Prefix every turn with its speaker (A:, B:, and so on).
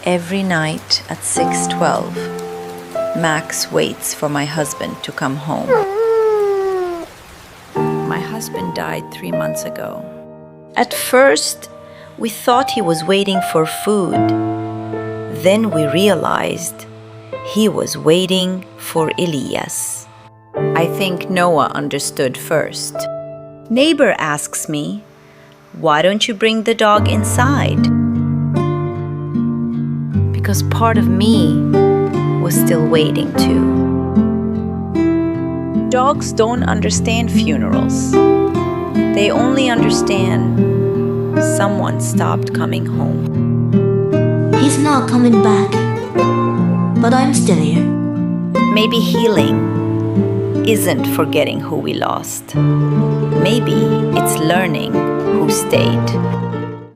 A: Every night at 6:12, Max waits for my husband to come home. My husband died 3 months ago. At first, we thought he was waiting for food. Then we realized he was waiting for Elias. I think Noah understood first. Neighbor asks me, "Why don't you bring the dog inside?" Because part of me was still waiting too. Dogs don't understand funerals. They only understand someone stopped coming home.
B: He's not coming back, but I'm still here.
A: Maybe healing isn't forgetting who we lost. Maybe it's learning who stayed.